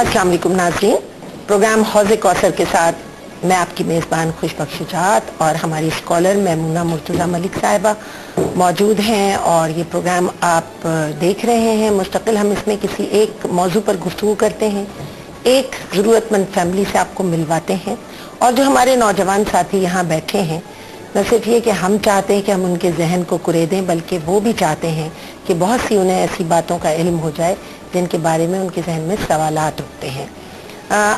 अस्सलाम वालेकुम नाज़रीन, प्रोग्राम हौज़े कौसर के साथ मैं आपकी मेज़बान खुशबख्श शुजात और हमारी स्कॉलर मैमूना मुर्तज़ा मलिक साहिबा मौजूद हैं। और ये प्रोग्राम आप देख रहे हैं। मुस्तकिल हम इसमें किसी एक मौजू पर गुफ्तगू करते हैं, एक ज़रूरतमंद फैमिली से आपको मिलवाते हैं। और जो हमारे नौजवान साथी यहाँ बैठे हैं, न सिर्फ ये कि हम चाहते हैं कि हम उनके जहन को कुरेदें, बल्कि वो भी चाहते हैं कि बहुत सी उन्हें ऐसी बातों का इल्म हो जाए जिनके बारे में उनके जहन में सवालात उठते हैं।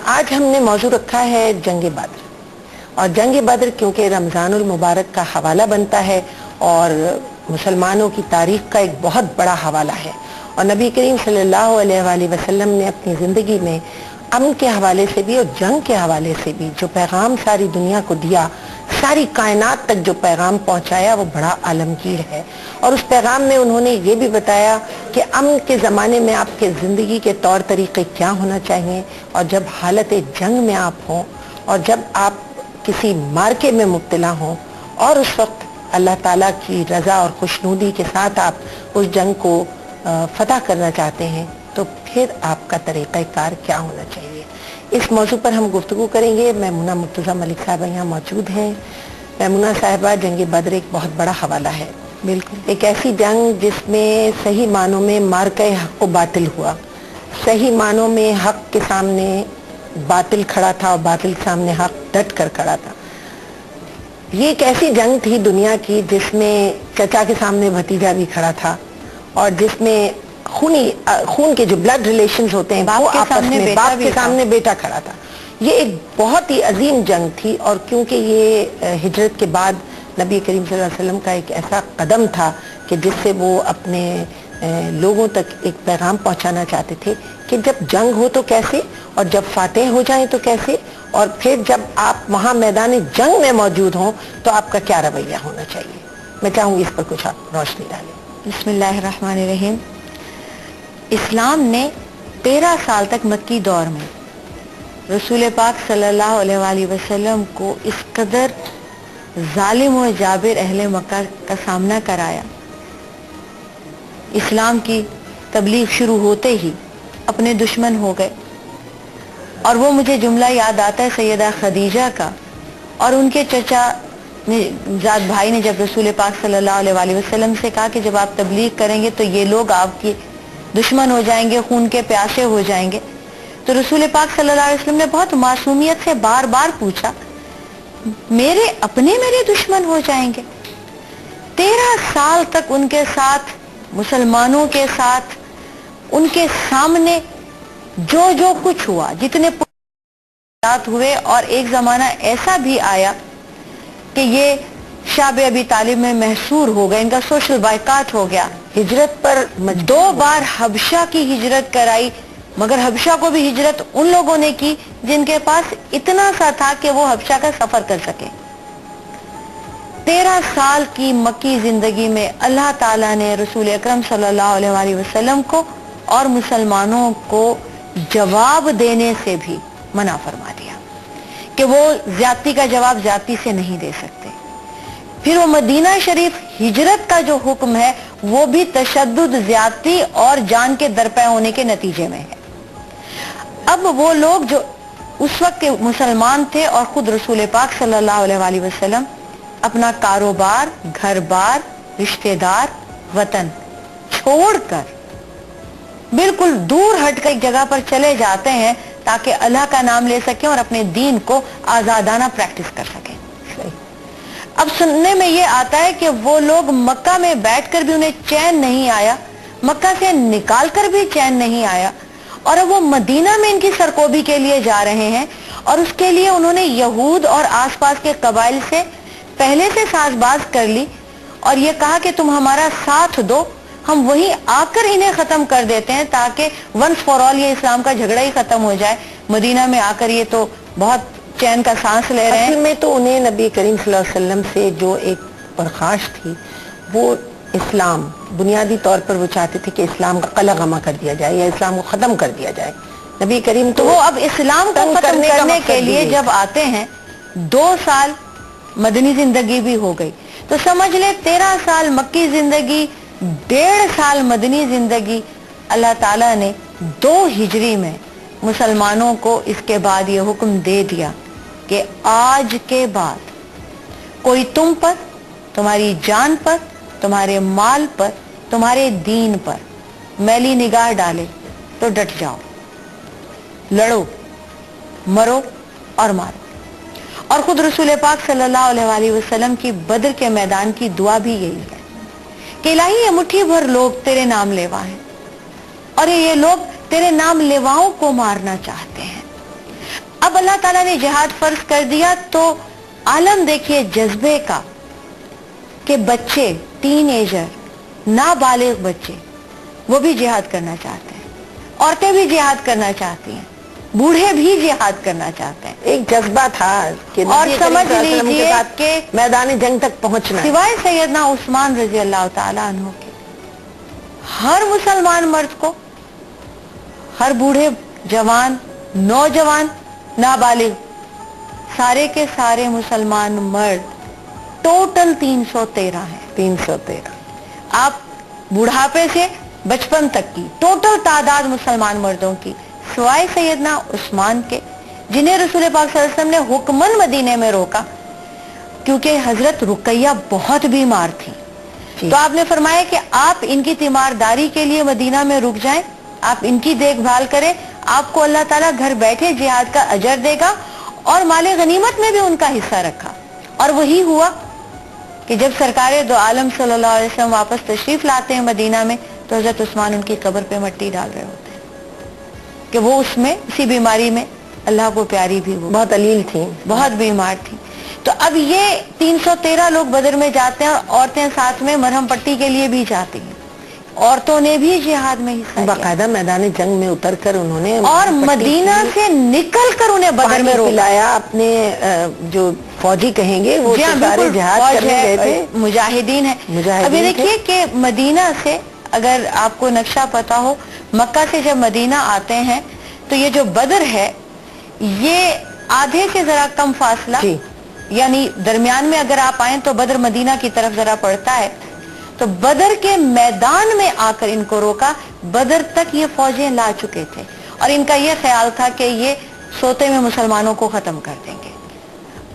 आज हमने मौजू रखा है जंग बद्र। और जंग बद्र क्योंकि रमज़ानुल मुबारक का हवाला बनता है और मुसलमानों की तारीख़ का एक बहुत बड़ा हवाला है, और नबी करीम सल्लल्लाहु अलैहि वसल्लम ने अपनी ज़िंदगी में अमन के हवाले से भी और जंग के हवाले से भी जो पैगाम सारी दुनिया को दिया, सारी कायनात तक जो पैगाम पहुंचाया, वो बड़ा आलमगीर है। और उस पैगाम में उन्होंने ये भी बताया कि अमन के ज़माने में आपके ज़िंदगी के तौर तरीक़े क्या होना चाहिए, और जब हालत जंग में आप हों और जब आप किसी मार्के में मुब्तला हों और उस वक्त अल्लाह ताला की रज़ा और खुशनुदी के साथ आप उस जंग को फतह करना चाहते हैं, तो फिर आपका तरीक़ाकार क्या होना चाहिए। इस मौजू पर हम गुफ्तगू करेंगे। मैमूना मुर्तज़ा मलिक साहिबा यहाँ मौजूद हैं। मैमूना साहिबा, जंग बद्र एक बहुत बड़ा हवाला है। बिल्कुल एक ऐसी जंग जिसमें सही मानों में मार्के हक़ व बातिल हुआ, सही मानों में हक़ के सामने बातिल खड़ा था और बातिल के सामने हक़ डट कर खड़ा था। ये एक ऐसी जंग थी दुनिया की जिसमें चचा के सामने भतीजा भी खड़ा था, और जिसमें खून के जो ब्लड रिलेशंस होते हैं वो आपस में, बाप के सामने बेटा खड़ा था। ये एक बहुत ही अजीम जंग थी। और क्योंकि ये हिजरत के बाद नबी करीम सल्लल्लाहु अलैहि वसल्लम का एक ऐसा कदम था कि जिससे वो अपने लोगों तक एक पैगाम पहुंचाना चाहते थे कि जब जंग हो तो कैसे, और जब फातेह हो जाए तो कैसे, और फिर जब आप वहाँ मैदान जंग में मौजूद हों तो आपका क्या रवैया होना चाहिए। मैं चाहूँगी इस पर कुछ आप रोशनी डालें। बिस्मिल्लाहिर्रहमानिर्रहीम। इस्लाम ने 13 साल तक मक्की दौर में रसूल पाक सल्लल्लाहु अलैहि वसल्लम को इस कदर जालिम और जाबिर अहले मक्का का सामना कराया। इस्लाम की तबलीग शुरू होते ही अपने दुश्मन हो गए। और वो मुझे जुमला याद आता है सैयदा खदीजा का, और उनके चचा ने, जाद भाई ने जब रसूल पाक सल्लल्लाहु अलैहि वसल्लम से कहा कि जब आप तबलीग करेंगे तो ये लोग आपकी दुश्मन हो जाएंगे, खून के प्यासे हो जाएंगे। तो रसूल पाक सल्लल्लाहु अलैहि वसल्लम ने बहुत मासूमियत से बार बार पूछा, मेरे दुश्मन हो जाएंगे। 13 साल तक उनके साथ, मुसलमानों के साथ, उनके सामने जो जो कुछ हुआ, जितने हुए, और एक जमाना ऐसा भी आया कि ये शाब अबी तालिब में महसूर हो गए, इनका सोशल बायकाट हो गया। हिजरत पर 2 बार हबशा की हिजरत कराई, मगर हबशा को भी हिजरत उन लोगों ने की जिनके पास इतना सा था कि वो हबशा का सफर कर सके। 13 साल की मक्की जिंदगी में अल्लाह ताला ने रसूल अकरम सल्लल्लाहु अलैहि वसल्लम को और मुसलमानों को जवाब देने से भी मना फरमा दिया कि वो ज्यादती का जवाब ज्यादती से नहीं दे सकते। फिर वो मदीना शरीफ हिजरत का जो हुक्म है वो भी तशद्दुद, ज्यादती और जान के दरपे होने के नतीजे में है। अब वो लोग जो उस वक्त के मुसलमान थे और खुद रसूल पाक सल्लल्लाहु अलैहि वसल्लम अपना कारोबार, घर बार, रिश्तेदार, वतन छोड़कर बिल्कुल दूर हटकर एक जगह पर चले जाते हैं ताकि अल्लाह का नाम ले सकें और अपने दीन को आजादाना प्रैक्टिस कर सकें। अब सुनने में ये आता है कि वो लोग मक्का में बैठकर भी उन्हें चैन नहीं आया, मक्का से निकाल कर भी चैन नहीं आया, और अब वो मदीना में इनकी सरकोबी के लिए जा रहे हैं। और उसके लिए उन्होंने यहूद और आसपास के कबाइल से पहले से साजबाज कर ली और ये कहा कि तुम हमारा साथ दो, हम वहीं आकर इन्हें खत्म कर देते हैं ताकि वंस फॉर ऑल ये इस्लाम का झगड़ा ही खत्म हो जाए। मदीना में आकर ये तो बहुत चैन का सांस ले रहे हैं। असल में तो उन्हें नबी करीम सल्लल्लाहु अलैहि वसल्लम से जो एक बर्खास्त थी वो इस्लाम, बुनियादी तौर पर वो चाहते थे कि इस्लाम का कलगमा कर दिया जाए या इस्लाम को खत्म कर दिया जाए। नबी करीम तो वो अब इस्लाम को खत्म करने के लिए जब आते हैं 2 साल मदनी जिंदगी भी हो गई, तो समझ ले 13 साल मक्की जिंदगी, 1.5 साल मदनी जिंदगी। अल्लाह ताला ने 2 हिजरी में मुसलमानों को इसके बाद ये हुक्म दे दिया कि आज के बाद कोई तुम पर, तुम्हारी जान पर, तुम्हारे माल पर, तुम्हारे दीन पर मैली निगाह डाले तो डट जाओ, लड़ो, मरो और मारो। और खुद रसूल पाक सल्लल्लाहु अलैहि वसल्लम की बद्र के मैदान की दुआ भी यही है कि इलाही ये मुट्ठी भर लोग तेरे नाम लेवा हैं और ये लोग तेरे नाम लेवाओं को मारना चाहते हैं। अब अल्लाह ताला ने जिहाद फर्ज कर दिया तो आलम देखिए जज्बे का कि बच्चे, टीनेजर, नाबालिग बच्चे वो भी जिहाद करना चाहते हैं, औरतें भी जिहाद करना चाहती हैं, बूढ़े भी जिहाद करना चाहते हैं। एक जज्बा था कि और समझ लीजिए कि मैदान जंग तक पहुंचना, सिवाय सैयदना उस्मान रजी अल्लाह ताला अन्हु के हर मुसलमान मर्द को, हर बूढ़े, जवान, नौजवान, नाबालिग, सारे के सारे मुसलमान मर्द टोटल 313 हैं। 313। आप बुढ़ापे से बचपन तक की टोटल तादाद मुसलमान मर्दों की सिवाय सैयदना उस्मान के, जिन्हें रसूल पाक सल्लल्लाहु अलैहि वसल्लम ने हुक्मन मदीने में रोका क्योंकि हजरत रुकैया बहुत बीमार थी। तो आपने फरमाया कि आप इनकी तीमारदारी के लिए मदीना में रुक जाएं, आप इनकी देखभाल करें, आपको अल्लाह ताला घर बैठे जिहाद का अजर देगा। और माले गनीमत में भी उनका हिस्सा रखा। और वही हुआ कि जब सरकारे दो आलम सल्लल्लाहु अलैहि वसल्लम वापस तशरीफ लाते हैं मदीना में तो हजरत उस्मान उनकी कब्र पे मिट्टी डाल रहे होते हैं कि वो उसमें इसी बीमारी में अल्लाह को प्यारी भी वो बहुत अलील थी, बहुत बीमार थी। तो अब ये 313 लोग बदर में जाते हैं और औरतें साथ में मरहम पट्टी के लिए भी जाती हैं। औरतों ने भी जिहाद में हिस्सा लिया, बाकायदा मैदान जंग में उतरकर उन्होंने और मदीना से निकल कर उन्हें बदर में पिलाया। अपने जो फौजी कहेंगे वो सारे जिहाद करने गए थे, मुजाहिदीन है। अभी देखिए कि मदीना से, अगर आपको नक्शा पता हो, मक्का से जब मदीना आते हैं तो ये जो बदर है ये आधे से जरा कम फासला, यानी दरमियान में अगर आप आए तो बदर मदीना की तरफ जरा पड़ता है। तो बदर के मैदान में आकर इनको रोका। बदर तक ये फौजें ला चुके थे और इनका ये ख्याल था कि ये सोते में मुसलमानों को खत्म कर देंगे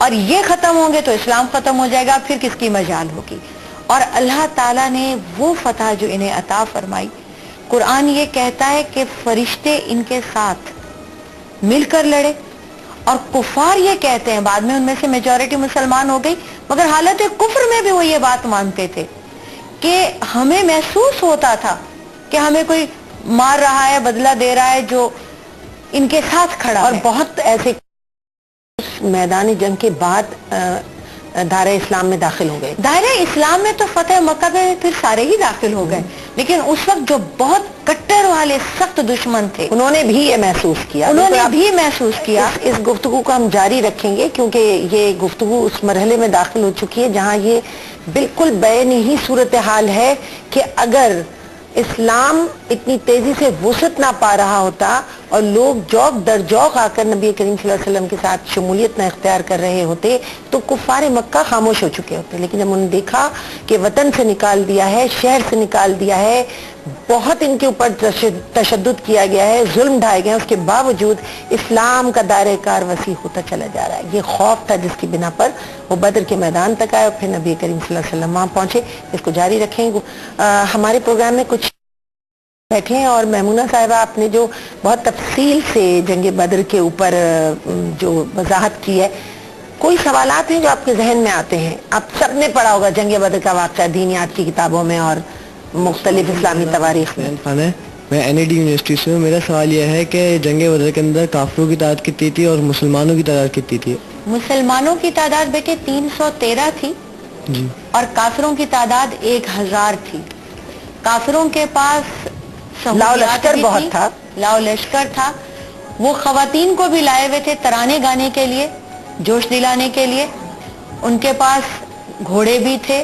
और ये खत्म होंगे तो इस्लाम खत्म हो जाएगा, फिर किसकी मजाल होगी। और अल्लाह ताला ने वो फतह जो इन्हें अता फरमाई, कुरान ये कहता है कि फरिश्ते इनके साथ मिलकर लड़े। और कुफार ये कहते हैं, बाद में उनमें से मेजॉरिटी मुसलमान हो गई, मगर हालत कुफ्र में भी वो ये बात मानते थे कि हमें महसूस होता था कि हमें कोई मार रहा है, बदला दे रहा है जो इनके साथ खड़ा और है। बहुत ऐसे मैदानी जंग के बाद दायरा इस्लाम में दाखिल हो गए। दायरा इस्लाम में तो फतेह मक्का में फिर सारे ही दाखिल हो गए, लेकिन उस वक्त जो बहुत कट्टर वाले सख्त दुश्मन थे उन्होंने भी ये महसूस किया। उन्होंने भी महसूस किया। इस गुफ्तगू को हम जारी रखेंगे क्योंकि ये गुफ्तगू उस मरहले में दाखिल हो चुकी है जहां ये बिल्कुल बैनी ही सूरत हाल है कि अगर इस्लाम इतनी तेजी से वुसअत ना पा रहा होता और लोग जौक दर जौक आकर नबी करीम सल्लल्लाहु अलैहि वसल्लम के साथ शमूलियत न इख्तियार कर रहे होते तो कुफ़ार मक्का खामोश हो चुके होते। लेकिन जब उन्होंने देखा कि वतन से निकाल दिया है, शहर से निकाल दिया है, बहुत इनके ऊपर तशद्दुद किया गया है, जुल्म ढाए गए, उसके बावजूद इस्लाम का दायरा कार वसी होता चला जा रहा है। ये खौफ था जिसकी बिना पर वो बदर के मैदान तक आए और फिर नबी करीम सल्लल्लाहु अलैहि वसल्लम वहाँ पहुंचे। इसको जारी रखेंगे। हमारे प्रोग्राम में कुछ बैठे हैं और महमूना साहिबा आपने जो बहुत तफसील से जंग बदर के ऊपर जो वजाहत की है, कोई सवालात हैं जो आपके जहन में आते हैं? आप सब ने पढ़ा होगा जंग बदर का वाक़या दीनियात की किताबों में और मुख्तलिफ इस्लामी तवारीख में। मैं NAD यूनिवर्सिटी से हूँ। मेरा सवाल यह है कि जंग बदर के अंदर काफिरों की तादाद कितनी थी और मुसलमानों की तादाद कितनी थी? मुसलमानों की तादाद बेटे 313 थी जी, और काफिरों की तादाद 1000 थी। काफिरों के पास लाओ लश्कर बहुत था, लाओ लश्कर था। वो खवातीन को भी लाए हुए थे तराने गाने के लिए, जोश दिलाने के लिए। उनके पास घोड़े भी थे,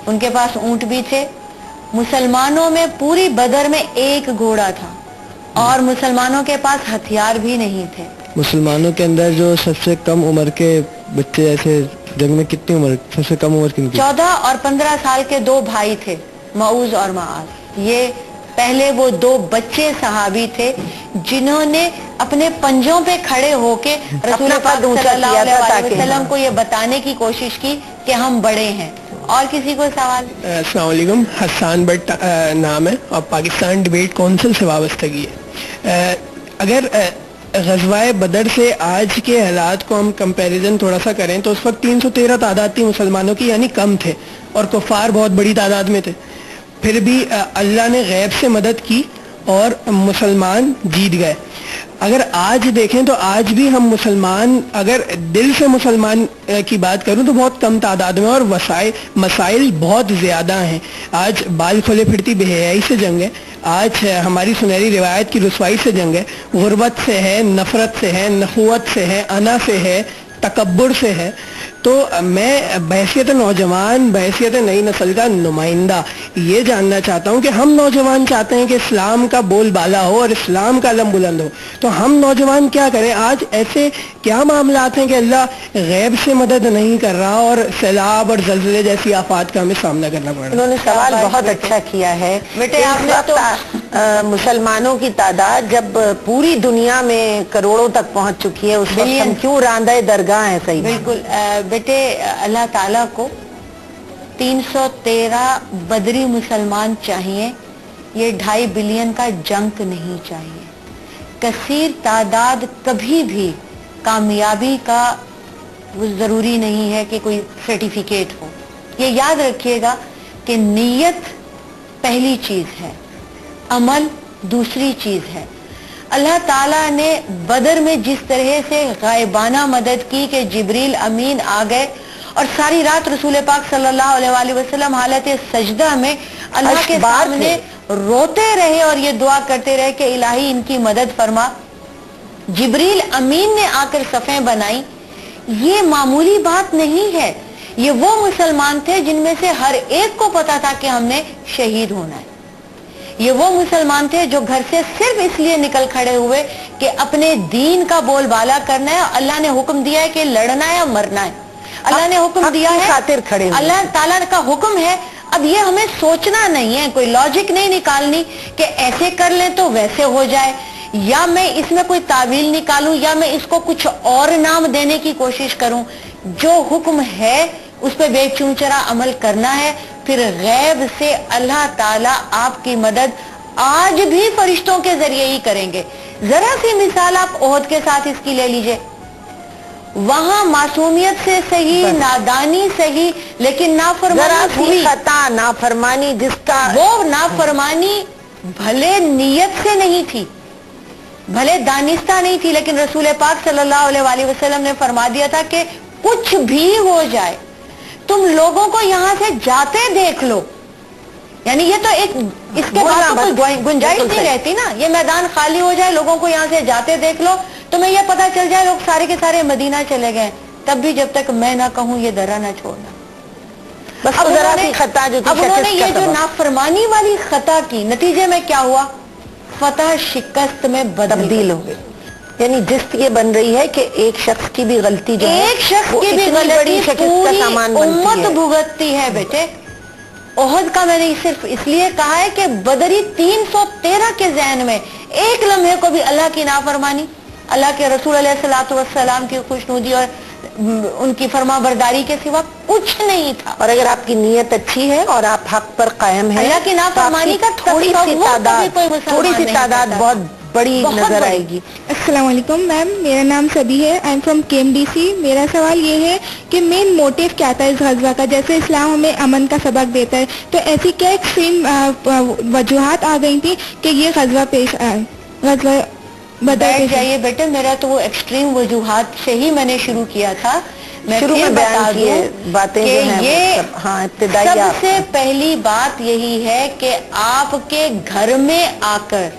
उनके पास ऊंट भी थे। मुसलमानों में पूरी बदर में एक घोड़ा था और मुसलमानों के पास हथियार भी नहीं थे। मुसलमानों के अंदर जो सबसे कम उम्र के बच्चे, ऐसे जंग में कितनी उम्र, सबसे कम उम्र किनकी? 14 और 15 साल के दो भाई थे, मऊज और माज। ये पहले वो 2 बच्चे सहाबी थे जिन्होंने अपने पंजों पे खड़े होके रसूल पाक सल्लल्लाहु अलैहि वसल्लम को ये बताने की कोशिश की कि हम बड़े हैं। और किसी को सवाल? अस्सलाम वालेकुम, हसन भट्ट नाम है और पाकिस्तान डिबेट काउंसिल से वाबस्तगी है। अगर ग़ज़वाए बदर से आज के हालात को हम कंपैरिजन थोड़ा सा करें तो उस वक्त 313 तादाद थी मुसलमानों की, यानी कम थे, और कुफ़ार बहुत बड़ी तादाद में थे। फिर भी अल्लाह ने गैब से मदद की और मुसलमान जीत गए। अगर आज देखें तो आज भी हम मुसलमान, अगर दिल से मुसलमान की बात करूं तो बहुत कम तादाद में, और मसाइल बहुत ज़्यादा हैं। आज बाल खोले फिरती बेहयाई से जंग है, आज हमारी सुनहरी रिवायत की रुसवाई से जंग है, गुर्बत से है, नफरत से है, नखुवत से है, अना से है, तकब्बुर से है। तो मैं बहैसियत नौजवान, बहैसियत नई नस्ल का नुमाइंदा ये जानना चाहता हूँ कि हम नौजवान चाहते हैं कि इस्लाम का बोलबाला हो और इस्लाम का अलम बुलंद हो, तो हम नौजवान क्या करें? आज ऐसे क्या मामलात हैं कि अल्लाह गैब से मदद नहीं कर रहा और सैलाब और जल्जले जैसी आफात का हमें सामना करना पड़ रहा है? उन्होंने सवाल बहुत अच्छा किया है बेटे। आपने तो मुसलमानों की तादाद जब पूरी दुनिया में करोड़ों तक पहुंच चुकी है, उस वक्त हम क्यों रांदे दरगाह हैं? सही बिल्कुल बेटे, अल्लाह ताला को 313 बदरी मुसलमान चाहिए, ये 2.5 बिलियन का जंक नहीं चाहिए। कसीर तादाद कभी भी कामयाबी का वो जरूरी नहीं है कि कोई सर्टिफिकेट हो। ये याद रखिएगा कि नीयत पहली चीज है, अमल दूसरी चीज है। अल्लाह ताला ने बदर में जिस तरह से गायबाना मदद की कि जिब्रील अमीन आ गए और सारी रात रसूल पाक सल्लल्लाहु अलैहि वसल्लम हालत सजदा में अल्लाह के सामने रोते रहे और ये दुआ करते रहे कि इलाही इनकी मदद फरमा। जिब्रील अमीन ने आकर सफ़ें बनाई। ये मामूली बात नहीं है, ये वो मुसलमान थे जिनमें से हर एक को पता था कि हमने शहीद होना है। ये वो मुसलमान थे जो घर से सिर्फ इसलिए निकल खड़े हुए कि अपने दीन का बोलबाला करना है। अल्लाह ने हुक्म दिया है कि लड़ना है या मरना है। अल्लाह ने हुक्म दिया है, खातिर खड़े अल्लाह ताला का हुक्म है। अब ये हमें सोचना नहीं है, कोई लॉजिक नहीं निकालनी कि ऐसे कर लें तो वैसे हो जाए, या मैं इसमें कोई तावील निकालूं, या मैं इसको कुछ और नाम देने की कोशिश करूं। जो हुक्म है उस पर बेचूचरा अमल करना है। फिर गैब से अल्लाह ताला आपकी मदद आज भी फरिश्तों के जरिए ही करेंगे। जरा सी मिसाल आप ओहद के साथ इसकी ले लीजिए। वहां मासूमियत से सही, नादानी सही, लेकिन नाफरमानी हुई, खता नाफरमानी, जिसका वो नाफरमानी भले नीयत से नहीं थी, भले दानिस्ता नहीं थी, लेकिन रसूल पाक सल्लल्लाहु अलैहि वसल्लम ने फरमा दिया था कि कुछ भी हो जाए तुम लोगों को यहाँ से जाते देख लो। यानी ये तो एक, इसके बाद तो कोई गुंजाइश नहीं रहती ना, ये मैदान खाली हो जाए, लोगों को यहाँ से जाते देख लो, तुम्हें ये पता चल जाए लोग सारे के सारे मदीना चले गए, तब भी जब तक मैं ना कहूँ ये दर्रा ना छोड़ना। बस अब उन्होंने खता जो अब उन्होंने ये जो नाफरमानी वाली खता की, नतीजे में क्या हुआ? फतह शिकस्त में तब्दील हो गई। यानी जिस्त ये बन रही है कि एक शख्स की भी गलती जो है, एक शख्स की भी गलती पूरी उम्मत भुगतती है बेटे। ओहद का मैंने सिर्फ इसलिए कहा है कि बदरी 313 के ज़हन में एक लम्हे को भी अल्लाह की नाफरमानी, अल्लाह के रसूल अलैहिस्सलातु वस्सलाम की खुशनुदी और उनकी फरमा बरदारी के सिवा कुछ नहीं था। और अगर आपकी नीयत अच्छी है और आप हक पर कायम हैं, अल्लाह की नाफरमानी का थोड़ी सी तादाद बहुत बड़ी नजर आएगी। अस्सलाम वालेकुम मैम, मेरा नाम सभी है, आई एम फ्रॉम KMDC। मेरा सवाल ये है कि मेन मोटिव क्या था इस गज़वा का? जैसे इस्लाम हमें अमन का सबक देता है, तो ऐसी क्या एक्सट्रीम वजूहात आ गई थी कि ये गज़वा पेश आए? गज़वा बैठ जाइए बेटे, मेरा तो वो एक्सट्रीम वजूहात से ही मैंने शुरू किया था। मैं शुरू में बता दूं बातें जो हैं, ये सबसे पहली बात यही है कि आपके घर में आकर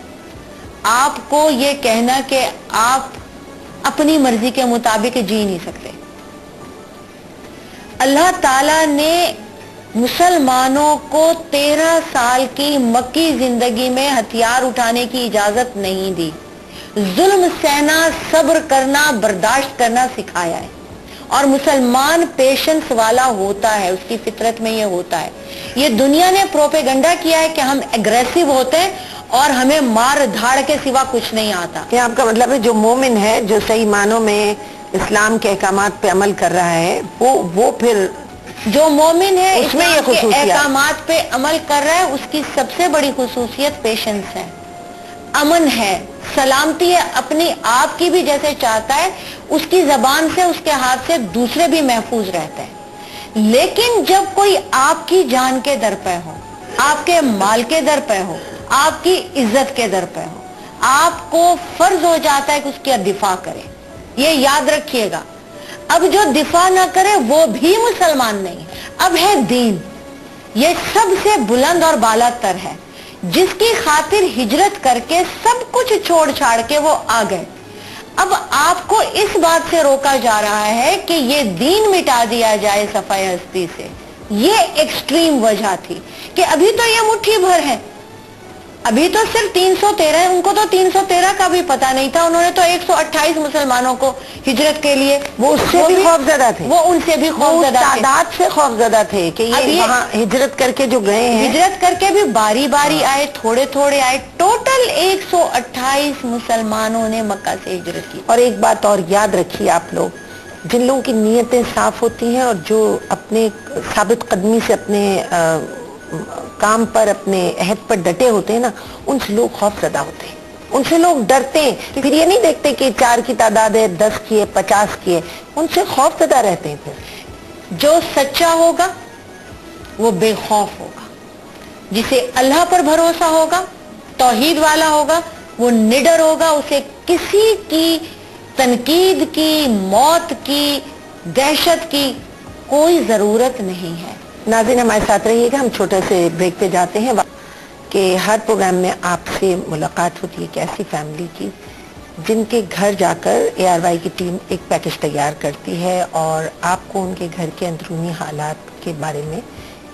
आपको ये कहना कि आप अपनी मर्जी के मुताबिक जी नहीं सकते। अल्लाह ताला ने मुसलमानों को 13 साल की मक्की जिंदगी में हथियार उठाने की इजाजत नहीं दी। जुल्म सहना, सब्र करना, बर्दाश्त करना सिखाया है। और मुसलमान पेशेंस वाला होता है, उसकी फितरत में ये होता है। ये दुनिया ने प्रोपेगेंडा किया है कि हम एग्रेसिव होते हैं اور ہمیں مار دھاڑ کے سوا کچھ نہیں آتا. کہ آپ کا مطلب ہے جو مومن ہے جو صحیح معنوں میں اسلام کے احکامات پہ عمل کر رہا ہے وہ پھر جو مومن ہے اس میں یہ اسلام کے خصوصیات احکامات پہ عمل کر رہا ہے, اس کی سب سے بڑی خصوصیت پیشنس ہے, امن ہے, سلامتی ہے, اپنی آپ کی بھی جیسے چاہتا ہے اس کی زبان سے اس کے ہاتھ سے دوسرے بھی محفوظ رہتے ہیں. لیکن جب کوئی آپ کی جان کے در پہ ہو, آپ کے مال کے در پہ ہو, آپ کی عزت کے در پہ ہو, آپ کو فرض ہو جاتا ہے کہ اس کا دفاع کرے. یہ یاد رکھیے گا, اب جو دفاع نہ کرے وہ بھی مسلمان نہیں. اب ہے دین, یہ سب سے بلند اور بالا تر ہے, جس کی خاطر ہجرت کر کے سب کچھ چھوڑ چھاڑ کے وہ آ گئے. اب آپ کو اس بات سے روکا جا رہا ہے کہ یہ دین مٹا دیا جائے صفحہ ہستی سے. یہ ایکسٹریم وجہ تھی کہ ابھی تو یہ مٹھی بھر ہے, ابھی تو صرف 313 ہے. ان کو تو 313 کا بھی پتہ نہیں تھا, انہوں نے تو 128 مسلمانوں کو ہجرت کے لیے, وہ اس سے بھی خوفزدہ تھے, وہ ان سے بھی خوفزدہ تھے, تعداد سے خوفزدہ تھے کہ یہ وہاں ہجرت کر کے جو گئے ہیں, ہجرت کر کے بھی باری باری آئے, تھوڑے تھوڑے آئے, ٹوٹل 128 مسلمانوں نے مکہ سے ہجرت کی. اور ایک بات اور یاد رکھیے آپ لوگ, جن لوگوں کی نیتیں صاف ہوتی ہیں اور جو اپنے ثابت قدمی سے اپنے کام پر اپنے عہد پر ڈٹے ہوتے ہیں نا, ان سے لوگ خوف زدہ ہوتے ہیں, ان سے لوگ ڈرتے ہیں. پھر یہ نہیں دیکھتے کہ 4 کی تعداد ہے, 10 کی ہے, 50 کی ہے, ان سے خوف زدہ رہتے ہیں. پھر جو سچا ہوگا وہ بے خوف ہوگا, جسے اللہ پر بھروسہ ہوگا, توحید والا ہوگا, وہ نڈر ہوگا, اسے کسی کی تنقید کی, موت کی, دہشت کی کوئی ضرورت نہیں ہے. ناظرین ہمارے ساتھ رہیے گا, ہم چھوٹے سے بریک پہ جاتے ہیں. کہ ہر پروگرام میں آپ سے ملاقات ہوتی ہے ایک ایسی فیملی کی جن کے گھر جا کر ARY کی ٹیم ایک پیکج تیار کرتی ہے اور آپ کو ان کے گھر کے اندرونی حالات کے بارے میں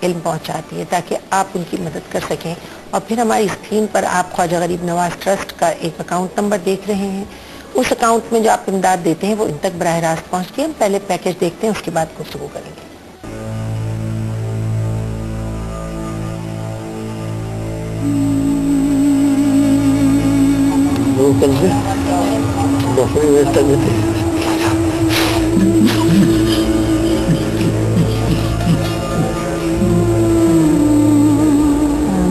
علم پہنچاتی ہے تاکہ آپ ان کی مدد کر سکیں. اور پھر ہماری اسکرین پر آپ خواجہ غریب نواز ٹرسٹ کا ایک اکاؤنٹ نمبر دیکھ رہے ہیں, اس اکاؤنٹ میں جو آپ امداد دیتے ہیں وہ ان تک براہ راست پہنچتی ہے. ہم پہلے پیکج دیکھتے ہیں, اس کے بعد گفتگو کریں گے.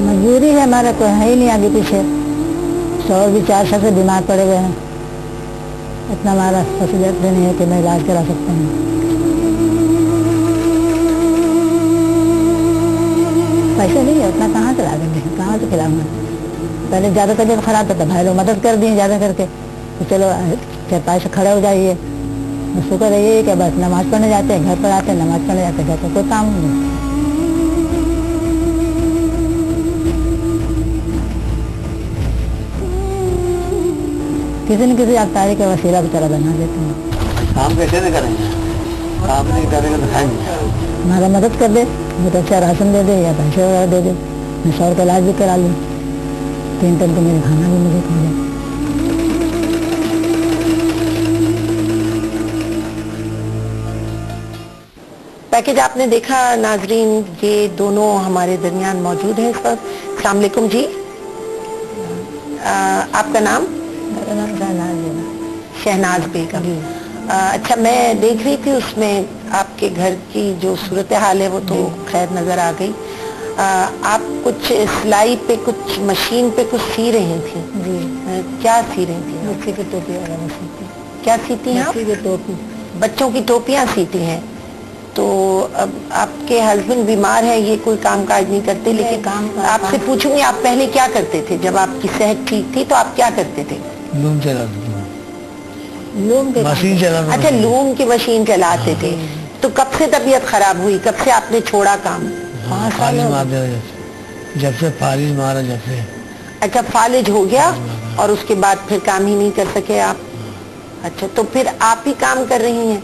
مجبوری ہے, ہمارا کوئی ہے ہی نہیں آگے پیچھے. شوہر بھی 4 سال سے بیمار پڑے ہوئے ہیں, اتنا ہمارا فصلیت بھی نہیں ہے کہ میں علاج کرا سکتے ہیں. پیسے نہیں ہے, اتنا کہاں چلا دیں گے, کہاں سے کھلاؤں گا. پہلے زیادہ طبیعت خراب تھا, بھائی لوگ مدد کر دیے زیادہ کر کے, تو چلو 4 سے کھڑے ہو جائیے. شکر ہے یہ کہ بس نماز پڑھنے جاتے ہیں, گھر پر آتے ہیں, نماز پڑھنے جاتے ہیں, گھر پر کوئی کام نہیں. کسی نہ کسی افطاری کا وسیلہ بچارہ بنا دیتے ہیں. کام کیسے نہیں کریں گے, کام نہیں کریں گے تو کھائیں گے. ہمارا مدد کر دے, بہت اچھا راشن دے دے یا پیسے وغیرہ دے دے, میں شوہر کا علاج بھی کرا لوں, 3 ٹائم تو میرے کھانا بھی مجھے کھا لے. پیکج آپ نے دیکھا ناظرین, یہ دونوں ہمارے درمیان موجود ہیں اس وقت. السلام علیکم جی, آپ کا نام؟ میرا نام شہناز بیگم. اچھا, میں دیکھ رہی تھی اس میں آپ کے گھر کی جو صورتحال ہے وہ تو خیر نظر آ گئی. آپ کچھ سلائی پہ, کچھ مشین پہ کچھ سی رہی تھیں. جی, کیا سی رہی تھیں؟ بچے کی ٹوپی وغیرہ سیتی. کیا سیتی ہیں آپ؟ بچے کی ٹوپی, بچوں کی ٹوپیاں سیتی ہیں. تو اب آپ کے ہسبینڈ بیمار ہیں, یہ کوئی کام کاج نہیں کرتے, لیکن آپ سے پوچھوں گی آپ پہلے کیا کرتے تھے جب آپ کی صحت ٹھیک تھی, تو آپ کیا کرتے تھے؟ لوم چلاتے تھے, لوم کے مشین چلاتے. اچھا, لوم کی مشین چلاتے تھے. تو کب سے طبیعت خراب ہوئی, کب سے آپ نے چھوڑا کام؟ 5 سال جب سے فالج مارا, جب سے. اچھا, فالج ہو گیا اور اس کے بعد پھر کام ہی نہیں کر سکے آپ. اچھا, تو پھر آپ ہی کام کر رہی ہیں؟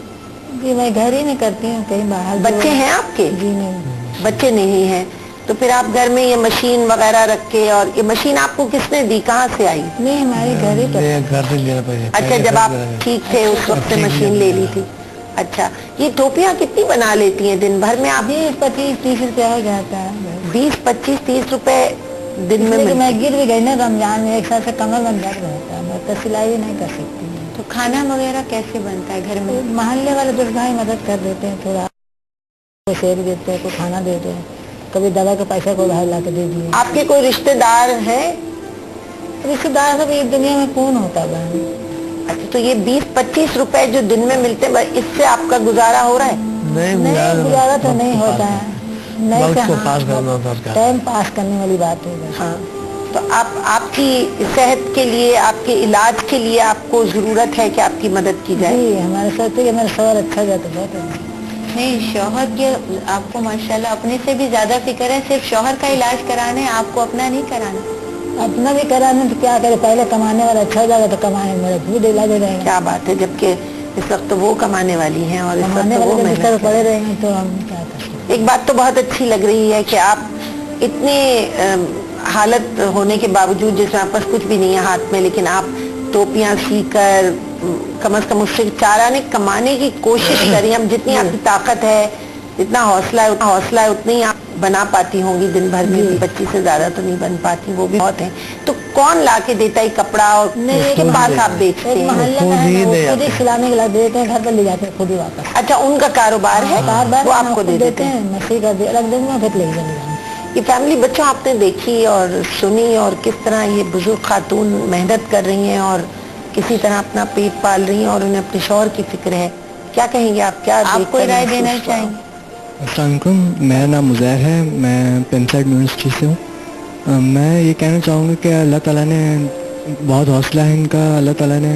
جی, میں گھر ہی نہیں کرتی ہوں, کہیں باہر. بچے ہیں آپ کے؟ جی نہیں, بچے نہیں ہیں. تو پھر آپ گھر میں یہ مشین وغیرہ رکھ کے, اور یہ مشین آپ کو کس نے دی, کہاں سے آئی؟ نہیں ہمارے گھر ہی پر. گھر سے لینا پڑے. اچھا, جب آپ ٹھیک تھے اس وقت سے مشین لے لی تھی. اچھا, یہ ٹوپیاں کتنی بنا لیتی ہیں دن بھر میں آپ؟ 20-25-30 روپیہ ہو جاتا ہے. 20-25-30 روپے दिन में इसलिए कि मैं मिलती गिर भी गई ना रमजान में, एक साल से कमर बंद दर्द रहता है, मैं तो सिलाई भी नहीं कर सकती। तो खाना वगैरह कैसे बनता है घर में? तो मोहल्ले वाले दुर्ग भाई मदद कर देते हैं, थोड़ा कोई सेब देते हैं, कोई खाना देते हैं, कभी दवा का पैसा कोई भाई ला के दे दिए। आपके कोई रिश्तेदार हैं? रिश्तेदार सब ये दुनिया में कौन होता है बहन? अच्छा, तो ये 20-25 रुपए जो दिन में मिलते हैं, इससे आपका गुजारा हो रहा है? नहीं, गुजारा तो नहीं होता है, नहीं वक्त को हाँ, पास करना होता है। टाइम पास करने वाली बात है बस। हाँ, तो आपकी सेहत के लिए, आपके इलाज के लिए आपको जरूरत है कि आपकी मदद की जाए? जी, हमारे साथ तो मेरा सवाल अच्छा जाता है, बहुत अच्छा। नहीं, शौहर के आपको माशाल्लाह अपने से भी ज्यादा फिक्र है, सिर्फ शौहर का इलाज कराना है, आपको अपना नहीं कराना। अपना भी कराना तो क्या करे, पहले कमाने वाला अच्छा हो जाएगा तो कमाने मेरा खुद इलाज हो जाएगा। क्या बात है, जबकि इस वक्त तो वो कमाने वाली हैं और इस वक्त कमाने तो वो वाले मेहनत बिस्तर कर पड़े रही हैं। रहेंगे तो हम क्या कर सकते। एक बात तो बहुत अच्छी लग रही है कि आप इतने हालत होने के बावजूद, जिसमें आपके पास कुछ भी नहीं है हाथ में, लेकिन आप टोपियां सीकर कम से कम उससे 4 आने कमाने की कोशिश करें। हम जितनी आपकी ताकत है, जितना हौसला है उतनी आप बना पाती होंगी दिन भर में। 25 से ज्यादा तो नहीं बन पाती, वो भी बहुत है। तो कौन ला के देता है कपड़ा और किसके पास आप बेचते एक हैं? मोहल्ले में है ना, वो खुद ही सिलाने के लिए देते हैं, घर पर ले जाते हैं खुद ही वापस। अच्छा, उनका कारोबार है, बार बार वो आपको दे देते हैं? मैं सही कर दिया, रख देंगे फिर ले जाएंगे। ये फैमिली बच्चों आपने देखी और सुनी, और किस तरह ये बुजुर्ग खातून मेहनत कर रही हैं और किसी तरह अपना पेट पाल रही हैं और उन्हें अपने शौहर की फिक्र है। क्या कहेंगे आप, क्या आप कोई राय देना महसूस हुआ? चाहेंगे? अस्सलाम वालेकुम, मेरा नाम मुज़ैर है, मैं पेंसाइड यूनिवर्सिटी से हूँ। मैं ये कहना चाहूँगा कि अल्लाह ताला ने बहुत हौसला है इनका, अल्लाह ताला ने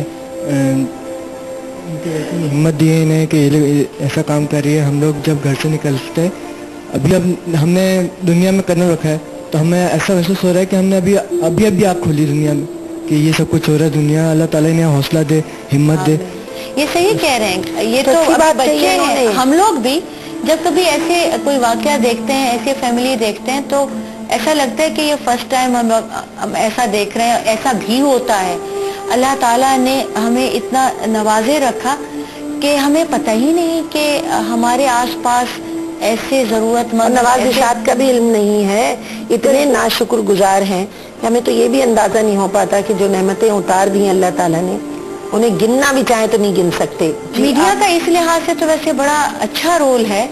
हिम्मत दी है इन्हें कि ये लोग ऐसा काम कर रही है। हम लोग जब घर से निकलते, अभी अब हमने दुनिया में कदम रखा है तो हमें ऐसा महसूस हो रहा है कि हमने अभी आँख खोली दुनिया में कि ये सब कुछ हो रहा है। दुनिया, अल्लाह ताला इन्हें हौसला दे, हिम्मत दे। ये सही कह रहे हैं, ये तो अच्छी बात बच्चे कही है हैं। इन्होंने। हम लोग भी जब कभी ऐसे कोई वाकया देखते हैं, ऐसे फैमिली देखते हैं, तो ऐसा लगता है कि ये फर्स्ट टाइम हम ऐसा देख रहे हैं, ऐसा भी होता है। अल्लाह ताला ने हमें इतना नवाजे रखा कि हमें पता ही नहीं कि हमारे आसपास ऐसे जरूरतमंद, नवाज़िशात का भी इल्म नहीं है, इतने नाशुक्रगुजार हैं कि हमें तो ये भी अंदाजा नहीं हो पाता कि जो नेमतें उतार दी हैं अल्लाह ताला ने, उन्हें गिनना भी चाहे तो नहीं गिन सकते। मीडिया का इस लिहाज से तो वैसे बड़ा अच्छा रोल है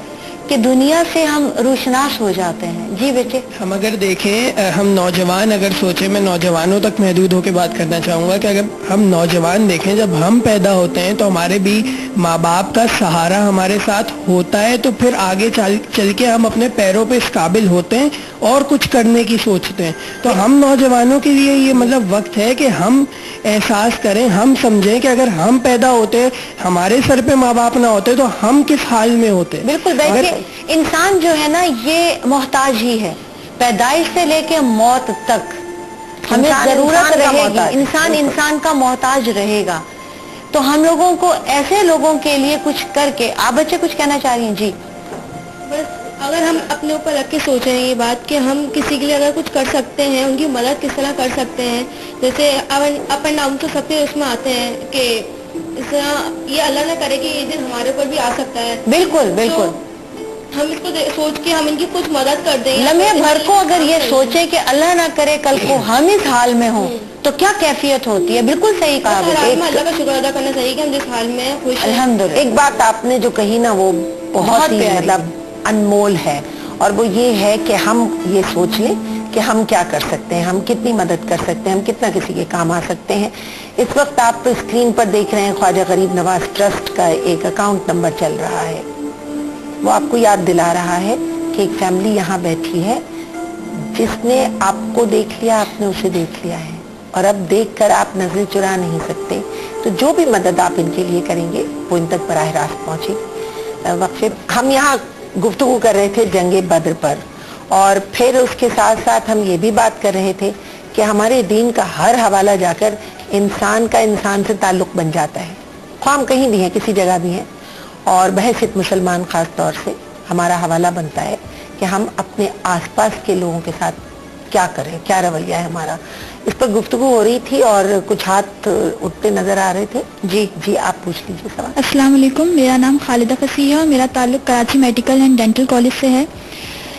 कि दुनिया से हम रोशनास हो जाते हैं। जी बेटे, हम अगर देखें, हम नौजवान अगर सोचें, मैं नौजवानों तक महदूद होकर बात करना चाहूँगा कि अगर हम नौजवान देखें, जब हम पैदा होते हैं तो हमारे भी माँ बाप का सहारा हमारे साथ होता है, तो फिर आगे चल के हम अपने पैरों पे इस काबिल होते हैं और कुछ करने की सोचते हैं। तो हम नौजवानों के लिए ये मतलब वक्त है कि हम एहसास करें, हम समझें कि अगर हम पैदा होते, हमारे सर पे माँ बाप ना होते तो हम किस हाल में होते। बिल्कुल बैठिए। इंसान जो है ना, ये मोहताज ही है, पैदाइश से लेके मौत तक हमें जरूरत रहेगी। इंसान का मोहताज रहेगा। तो हम लोगों को, ऐसे लोगों के लिए कुछ करके, आप बच्चे कुछ कहना चाह रही हैं? जी, बस अगर हम अपने ऊपर रख के सोचें ये बात कि हम किसी के लिए अगर कुछ कर सकते हैं, उनकी मदद किस तरह कर सकते हैं। जैसे अप एंड डाउन तो सबके उसमें आते हैं कि इस तरह ये अल्लाह ना करे कि ये दिन हमारे ऊपर भी आ सकता है। बिल्कुल बिल्कुल। तो हम इसको सोच के हम इनकी कुछ मदद कर दें। लम्हे भर को अगर ये सोचे कि अल्लाह ना करे कल को हम इस हाल में हों तो क्या कैफियत होती है। बिल्कुल सही कहा बेटे। अल्लाह का शुक्र अदा करना चाहिए कि हम जिस हाल में हैं खुश हैं। अल्हम्दुलिल्लाह। एक बात आपने जो कही ना, वो बहुत ही प्यारी। मतलब अनमोल है, और वो ये है कि हम ये सोच लें कि हम क्या कर सकते हैं, हम कितनी मदद कर सकते हैं, हम कितना किसी के काम आ सकते हैं। इस वक्त आप स्क्रीन पर देख रहे हैं ख्वाजा गरीब नवाज ट्रस्ट का एक अकाउंट नंबर चल रहा है। वो आपको याद दिला रहा है कि एक फैमिली यहाँ बैठी है जिसने आपको देख लिया, आपने उसे देख लिया है, और अब देखकर आप नजरें चुरा नहीं सकते। तो जो भी मदद आप इनके लिए करेंगे वो इन तक बराह रास्त पहुँचे। वक्फे हम यहाँ गुफ्तगू कर रहे थे जंगे बद्र पर, और फिर उसके साथ साथ हम ये भी बात कर रहे थे कि हमारे दीन का हर हवाला जाकर इंसान का इंसान से ताल्लुक बन जाता है। ख्वाह कहीं भी हैं, किसी जगह भी हैं, और बहसियत मुसलमान खास तौर से हमारा हवाला बनता है कि हम अपने आसपास के लोगों के साथ क्या करें, क्या रवैया है हमारा। इस पर गुफ्तगू हो रही थी और कुछ हाथ उठते नजर आ रहे थे। जी जी, आप पूछ लीजिए सवाल। अस्सलाम वालेकुम, मेरा नाम खालिदा फसीह है और मेरा ताल्लुक Karachi medical and dental college से है।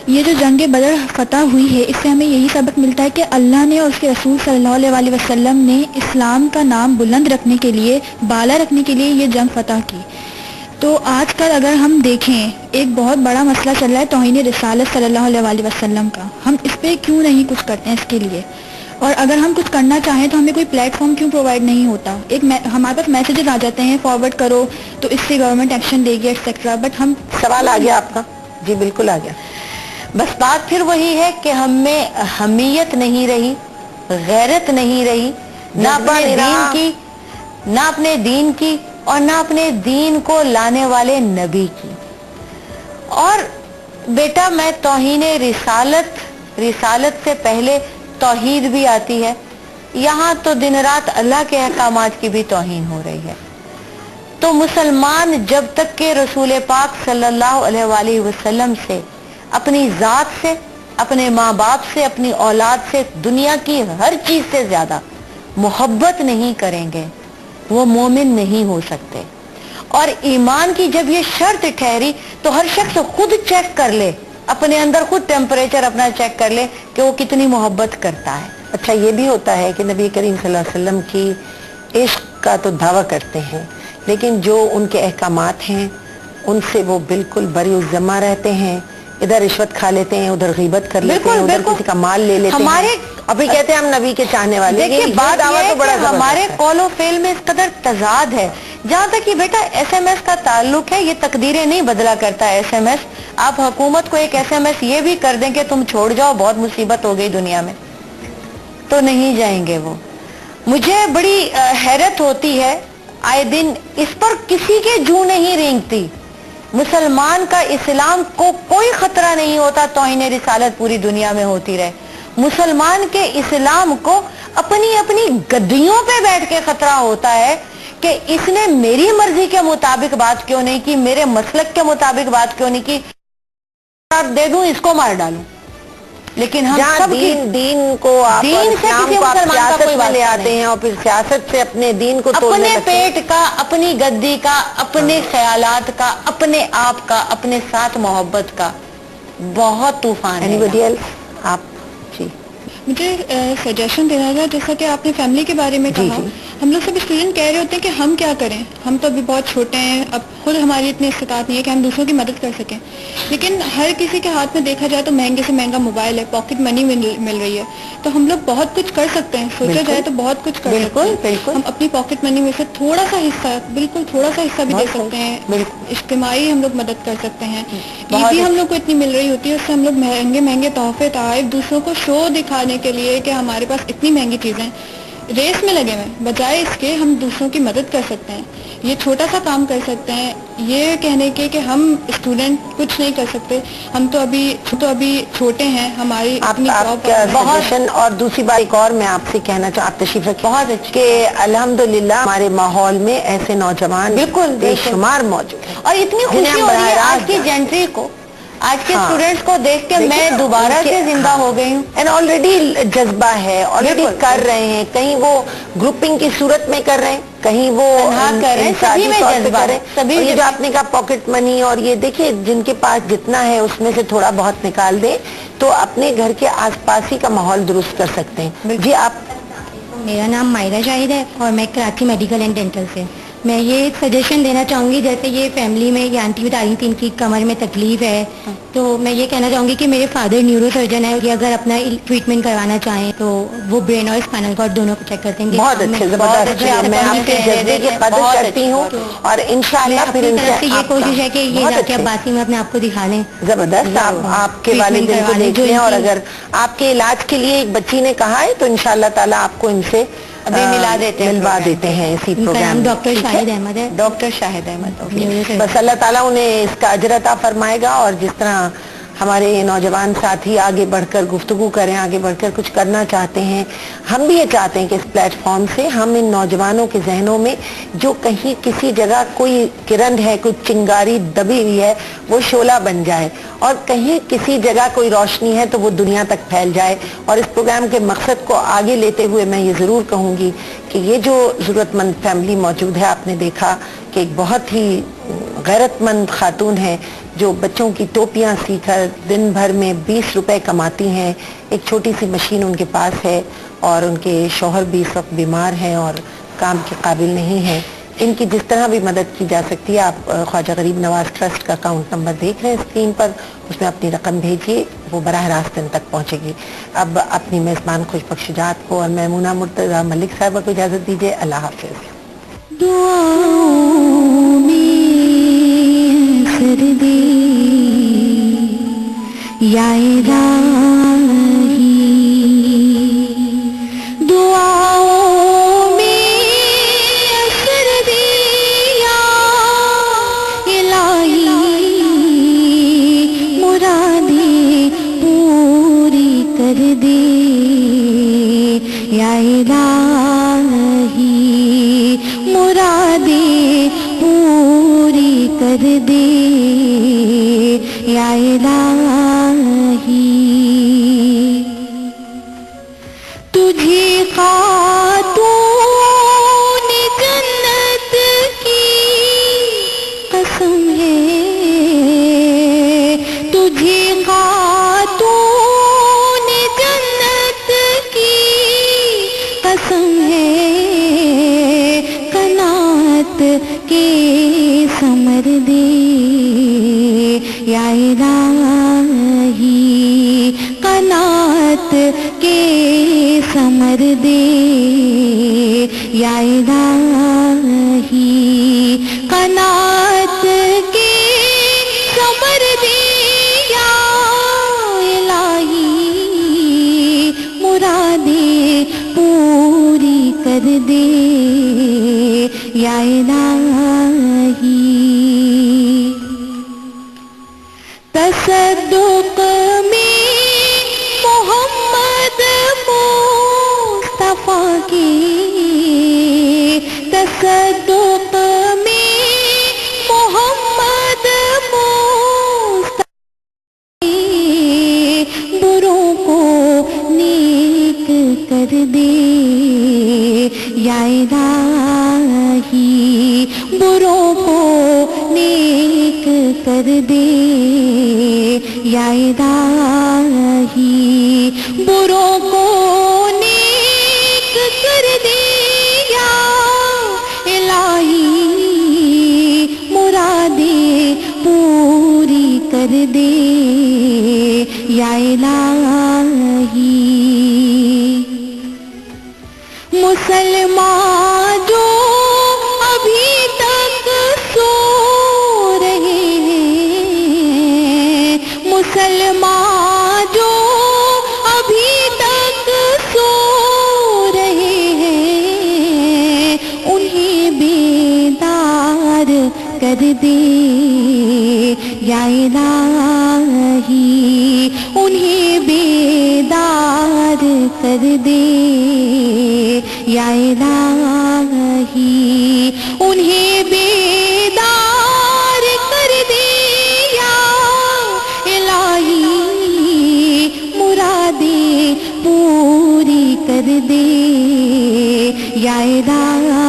ये जो जंग बदर फतह हुई है, इससे हमें यही सबक मिलता है कि अल्लाह ने और उसके रसूल सल्लल्लाहु अलैहि वसल्लम ने इस्लाम का नाम बुलंद रखने के लिए, बाला रखने के लिए ये जंग फतह की। तो आजकल अगर हम देखें, एक बहुत बड़ा मसला चल रहा है तौहीन रिसालत सल्लल्लाहु अलैहि वसल्लम का। हम इस पे क्यों नहीं कुछ करते हैं इसके लिए? और अगर हम कुछ करना चाहें तो हमें कोई प्लेटफॉर्म क्यों प्रोवाइड नहीं होता? हमारे पास मैसेजेस आ जाते हैं, फॉरवर्ड करो तो इससे गवर्नमेंट एक्शन देगी एक्सेट्रा, बट हम... सवाल आ गया आपका? जी बिल्कुल आ गया। बस बात फिर वही है कि हम में हमीयत नहीं रही, गैरत नहीं रही, ना अपने दीन की, ना अपने दीन की, और ना अपने दीन को लाने वाले नबी की। और बेटा, मैं तौहीन रिसालत से पहले तौहीद भी आती है। यहाँ तो दिन रात अल्लाह के अहकामात की भी तौहीन हो रही है। तो मुसलमान जब तक के रसूल पाक सल्लल्लाहु अलैहि वसल्लम से, अपनी जात से, अपने माँ बाप से, अपनी औलाद से, दुनिया की हर चीज से ज्यादा मोहब्बत नहीं करेंगे, वो मोमिन नहीं हो सकते। और ईमान की जब ये शर्त ठहरी तो हर शख्स खुद चेक कर ले, अपने अंदर खुद टेम्परेचर अपना चेक कर ले कि वो कितनी मोहब्बत करता है। अच्छा, ये भी होता है कि नबी करीम सल्लल्लाहु अलैहि वसल्लम की इश्क का तो दावा करते हैं, लेकिन जो उनके अहकामात हैं उनसे वो बिल्कुल बरी-उज़्ज़मा रहते हैं। इधर रिश्वत खा लेते हैं, उधर गीबत कर लेते हैं, उधर किसी का माल ले लेते हैं, अभी कहते हैं हम नबी के चाहने वाले। देखिए, बात ये है कि हमारे कौलो फेल में इस कदर तजाद है। जहाँ तक कि बेटा SMS का ताल्लुक है, ये तकदीरें नहीं बदला करता है SMS। आप हुकूमत को एक SMS ये भी कर दें कि तुम छोड़ जाओ, बहुत मुसीबत हो गई दुनिया में, तो नहीं जाएंगे वो। मुझे बड़ी हैरत होती है, आए दिन इस पर किसी के जू नहीं रेंगती। मुसलमान का इस्लाम को कोई खतरा नहीं होता, तौहीन रिसालत पूरी दुनिया में होती रहे। मुसलमान के इस्लाम को अपनी अपनी गद्दियों पे बैठ के खतरा होता है कि इसने मेरी मर्जी के मुताबिक बात क्यों नहीं की, मेरे मसलक के मुताबिक बात क्यों नहीं की, दे दूं, इसको मार डालूं। लेकिन हम सब दीन को आप दीन से किसी मुसलमान का कोई बात ले आते हैं और फिर सियासत से अपने दीन को अपने पेट का, अपनी गद्दी का, अपने ख्यालात का, अपने आप का, अपने साथ मोहब्बत का बहुत तूफान है। Anybody else? आप? जी, मुझे सजेशन देना था, जैसा कि आपने फैमिली के बारे में कहा, हम लोग सब स्टूडेंट कह रहे होते हैं कि हम क्या करें, हम तो अभी बहुत छोटे हैं, अब खुद हमारी इतनी इस्तिताअत नहीं है कि हम दूसरों की मदद कर सकें। लेकिन हर किसी के हाथ में देखा जाए तो महंगे से महंगा मोबाइल है, पॉकेट मनी मिल रही है, तो हम लोग बहुत कुछ कर सकते हैं। सोचा जाए तो बहुत कुछ कर सकते हैं। बिल्कुल, हम अपनी पॉकेट मनी में से थोड़ा सा हिस्सा, बिल्कुल थोड़ा सा हिस्सा भी दे सकते हैं। इज्तिमाई हम लोग मदद कर सकते हैं। ईद भी हम लोग को इतनी मिल रही होती है, उससे हम लोग महंगे महंगे तोहफे, तोहफे दूसरों को शो दिखाने के लिए कि हमारे पास इतनी महंगी चीजें, रेस में लगे हुए, बजाय इसके हम दूसरों की मदद कर सकते हैं। ये छोटा सा काम कर सकते हैं। ये कहने के कि हम स्टूडेंट कुछ नहीं कर सकते, हम तो अभी छोटे हैं, हमारी अपनी बहुत। और दूसरी बात एक और मैं आपसे कहना चाहूँ, आप तशरीफ रखिए, बहुत अच्छी कि अल्हम्दुलिल्लाह हमारे माहौल में ऐसे नौजवान बिल्कुल बेशुमार मौजूद है और इतनी खुशी हो रही है आज की जेंट्री को, आज के स्टूडेंट्स को देख के मैं दोबारा से जिंदा हो गई हूँ। एंड ऑलरेडी जज्बा है, ऑलरेडी कर रहे हैं, कहीं वो ग्रुपिंग की सूरत में कर रहे हैं, कहीं वो कर रहे हैं, सभी में जज्बा है। सभी ये जो आपने कहा पॉकेट मनी, और ये देखिए जिनके पास जितना है उसमें से थोड़ा बहुत निकाल दे तो अपने घर के आसपास ही का माहौल दुरुस्त कर सकते हैं। जी आप? मेरा नाम मायरा शाहिद है और मैं कराची मेडिकल एंड डेंटल से। मैं ये एक सजेशन देना चाहूँगी, जैसे ये फैमिली में ये आंटी बता रही थी इनकी कमर में तकलीफ है, तो मैं ये कहना चाहूँगी कि मेरे फादर न्यूरो सर्जन है, कि अगर अपना ट्रीटमेंट करवाना चाहें तो वो ब्रेन और स्पाइनल कॉर्ड दोनों को चेक करते हैं। बहुत अच्छे, जबरदस्त। मैं आपके जज्बे की कदर करती हूँ और इंशाल्लाह फिर ये कोशिश है कि ये जाके अब्बासी में अपने आप को दिखा लें। जबरदस्त, आपके वालिदैन को देख लें, और अगर आपके इलाज के लिए एक बच्ची ने कहा है तो इंशाल्लाह ताला आपको इनसे अभी मिलवा देते हैं इसी प्रोग्राम। डॉक्टर शाहिद अहमद है, डॉक्टर शाहिद अहमद। बस अल्लाह ताला उन्हें इसका अजर अता फरमाएगा। और जिस तरह हमारे नौजवान साथी आगे बढ़कर गुफ्तगू करें, आगे बढ़कर कुछ करना चाहते हैं, हम भी ये चाहते हैं कि इस प्लेटफॉर्म से हम इन नौजवानों के जहनों में जो कहीं किसी जगह कोई किरण है, कोई चिंगारी दबी हुई है, वो शोला बन जाए, और कहीं किसी जगह कोई रोशनी है तो वो दुनिया तक फैल जाए। और इस प्रोग्राम के मकसद को आगे लेते हुए मैं ये ज़रूर कहूँगी कि ये जो ज़रूरतमंद फैमिली मौजूद है, आपने देखा कि एक बहुत ही गैरतमंद खातून है جو بچوں کی ٹوپیاں سی کر دن بھر میں 20 روپے کماتی ہیں. ایک چھوٹی سی مشین ان کے پاس ہے اور ان کے شوہر بھی اس وقت بیمار ہیں اور کام کے قابل نہیں ہیں. ان کی جس طرح بھی مدد کی جا سکتی ہے. آپ خواجہ غریب نواز ٹرسٹ کا اکاؤنٹ نمبر دیکھ رہے ہیں اسکرین پر, اس میں اپنی رقم بھیجیے, وہ براہ راست ان تک پہنچے گی. اب اپنی میزبان خوش بخش شجاعت کو اور میمونہ مرتضیٰ ملک صاحبہ کو اجازت دیجیے. اللہ حافظ. دعاؤں میں سردی یا الہی, دعاؤں میں سردی یا الہی, مرادیں پوری کر دے یا الہی, مرادیں پوری کر دے یا الہی. تجھے خاتون جنت کی قسم ہے, تجھے خاتون جنت کی قسم ہے, قناعت کے ثمر دے یا الہی, قناعت کے ثمر دے یا الہی, قناعت کے ثمر دے یا الہی, مرادیں پوری کر دے یا الہی. تصدق میں محمد مصطفیٰ کی, تصدق میں محمد مصطفیٰ کی, بروں کو نیک کر دے یا الہی, بروں کو نیک کر دے یا الہی, بروں کو نیک کر دے یا الہی, مرادیں پوری کر دے یا الہی. مسلمان جو ابھی تک سو رہے ہیں, مسلمان جو ابھی تک سو رہے ہیں, انہیں بیدار کر دے یا الہی, انہیں بیدار کر دے یا الہی, انہیں بیدار کر دے یا الہی, مرادیں پوری کر دے یا الہی.